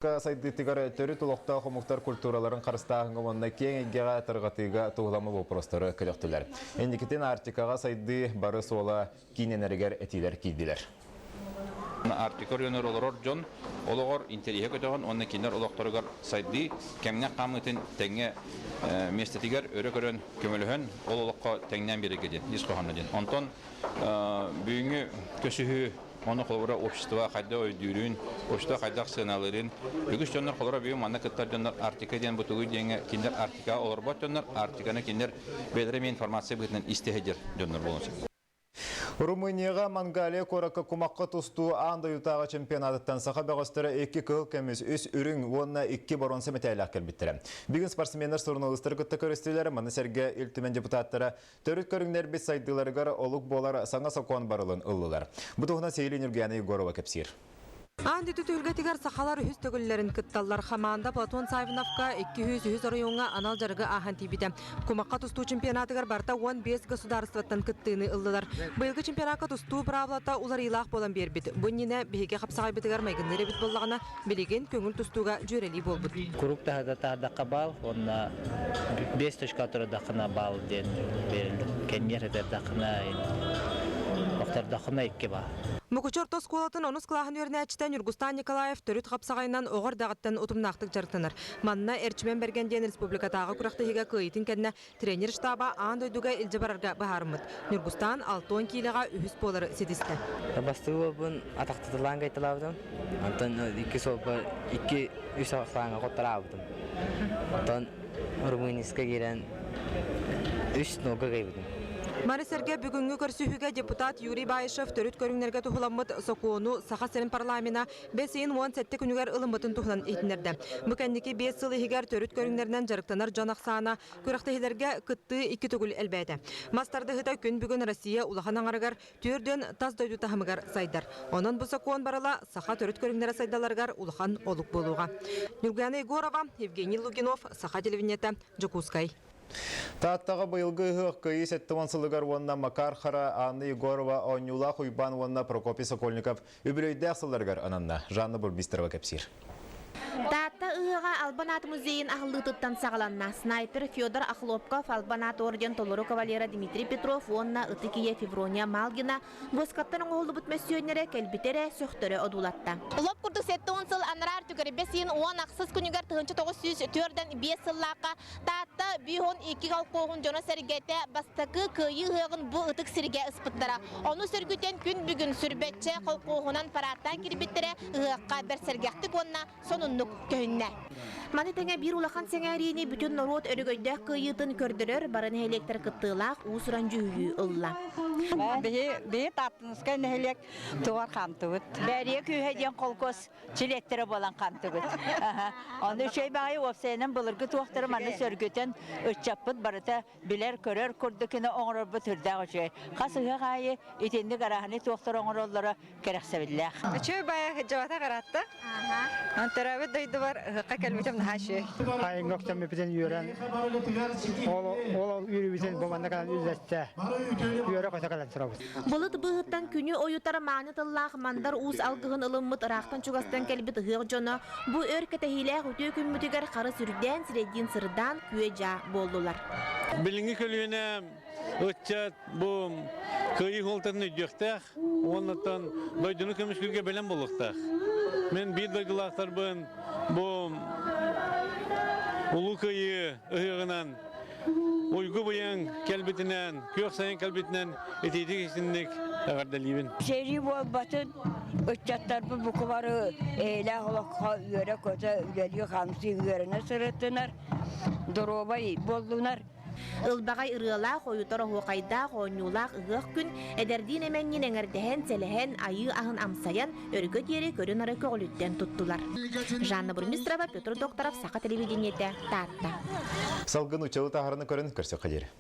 Сайдытыгар төрі тұлықта қомуқтар культураларын қарыстағыңғы онына кең егеға тұрғатыға туғыламы вопростары көліктілер. Эндекетен Артикаға сайды бары сола кейненерігер әтилер кейділер. Артикор йонор олорор жон олығыр интерье көтіған, онына кейнер олықтарығар сайды кәміне қамытын тәңе местетігер өрі көрін көміліген олыққа тәңнен бері кеден, дисқоғанна ден. Онтон бүйіңі көсігі оны қолыра общество қайда өйдерін, общество қайда ақсыналарын. Бүгіс жонлар қолыра бүйім, ана кіттар жонлар Артика ден бұтығы дейінгі кендер Артика олар бат жонлар, Артиканы кендер бәдірі информация бұтынан истехедер жонлар болынсы. Румынияға Монголия қораққа құмаққа тұсту аңда ютаға чемпионаттан сақа бағыстыры 2 кіл кәміз үс үрің онына 2 баронсы мәтәйлі келбеттірі. Бүгін спортсменер сұрынылыстыр күтті көрістілері мұны сәрге үлтімен депутаттары төріт көріңдер бес сайдыларығар олық болар саңа сақуан барылын ұлылар. Бұтығына Сейлин Үргәні Горова кәпсір. Анды түтілгі тігер сақалар үз төгілерін күтталлар қамаанда Платон Савиновқа 200 орайуңа анал жарғы ахан тибеді. Кумаққа тұсту чемпионатығар барта 15 государстваттан күттіні ұлдылар. Бұйылғы чемпионатқа тұсту правлата улар илақ болан бербеді. Бұннені бейге қапсағай бітігер майгындері бит болағына білеген көңіл тұстуға жүрелі бол бұд. Күрік тағдаққа бал, онына 5 түшқа тұры дақына бал ден берілді. Кәнмер әдер дақына, оқтар дақына 2 бал. Мұқычорто сколатын оныз қылағын өрнәчтен Юргустан Николаев төріт қапсағайынан оғыр дағыттан ұтымнақтық жарықтаныр. Манына әрчімен бергенден республикатағы құрақтығыға көйетін кәдіне тренер штаба аң дөйдіға үлжі барарға бағарымыд. Юргустан 6-10 кейліға үхіс болары седісті. Бастығы бұн атақтытылан қайтылауыдым. Антон 2-3 ақтағанға қоттара ауыдым. Антон Румынийска керен 3 нога қайбыдым. Марисерге бүгінгі көрсүйіге депутат Юрий Байышев төріт көріңнерге тұхыламыд соқуыну сақа сәрін парламена 5-10 сәтті күнігер ылымытын тұхылан етінерді. Мүкәндікі 5 сылы егер төріт көріңнерінен жарықтанар жанақсана көріқтігілерге күтті 2 түгіл әлбәді. Мастарды ғыта күн бүгін Россия улахан аңарығар түрден таз дойду тахымығар сайдар. Онын бұл соқуын барыла сақа төріт көріңнері сайдаларығар улахан олық болуға. Нүргәні Егорова, Евгений Лугинов, сақа телевинеті, Джокускай. Таттағы бұйылғы ғыққы сәтті онсылығар онына Макар Хара, Анны Егорова, Онюла Хуйбан онына Прокопий Сокольников үбілейді ақсыларғар ананна. Жанны Бурбистерова кәпсір. Татта ыыға Албанат музейін ақылды тұттан сағаланна. Снайпер Федор Ахлопков, Албанат орден толыру кавалера Дмитрий Петров, онна Ытыкия Феврония Малгина, Боскаттың оғылы бұтмәс сүйенері кәлбітері сөқтірі одулатта. Лоп күрді сәтті онсыл анырар түгірі бесейін 10 ақсыз күнігер 1904-ден 5 сыллаққа Татта бүйхон 2 қалқоғын жоны сәргеті бастықы көйі ғығын бұл ұтық сірге ұспыттара. Оны сөргітен күн бүгін сүрбетче қалқоғынан параттан кірбеттері ғыққа бір сәргектік онна сонын көнне. Маны тәңе бір улахан сәңәрейіне бүтін народ өрігөйдәк көйітін көрдірір, барын электр кыттылақ ұсыран жүйі ұлла. Бейі таптыңызға нәлек туғар қамтығыт. Бәрі күйеден қолқос жилеттері болан қамтығыт. Оны үшей бағай опсайынан бұлырғы туақтары маны сөргітін үтчаппыт барыта білер көрер көрдікіні оңырыр бұт үрдәғ үшей. Қасыға ғайы етенді қарағыны туақтар оңыр олары керексәбілләқ. Үшей бағай жауата қаратты. Антарабы дойды бар ұққа кәлбетім нашы. Айын өктен мепеден үйерен. Ол үйребізен болманда қалан үзәтті. Үйері қоса қалан сұрабыз. Бұлыт бұғыттан күні ойытары маңы тыллақ мандар ұз алғығын ылыммыт ырақтан чугастан кәлбет ғық жоны. Бұ өр кәтәхиләқ өте күммүтігер қары сүрден сіреден сырдан күйе жа болдылар. Біліңгі көліне өтчат бұл көйі қолтарын өйдектәқ, онлықтан дойдыны көмішкілге бәлем болықтақ. Мен бір дойдылақтар бұн бұл ұлы көйі ұйығынан ойғы бұян кәлбетінен, көк сайын кәлбетінен етейді кесіндік әғардалейбін. Сері бол батын өтчаттар бұл бұқылары әйлі ғылыққа үйері көзі үлелі қамсы үйеріне сұрыттынар, дұробай болдыңар. Ылбағай ырылақ, ойутар оғайдақ, ойнулақ ұғық күн, әдерден әмәннен әңірдіген сәліген айы ағын амсаян, өргі дері көрін ары көғіліттен тұттылар. Жанна Бурмистрова, Петр Докторов, Сақа телевидениеті, Татта. Салғын ұчалы тағырыны көрін көрсе қадері.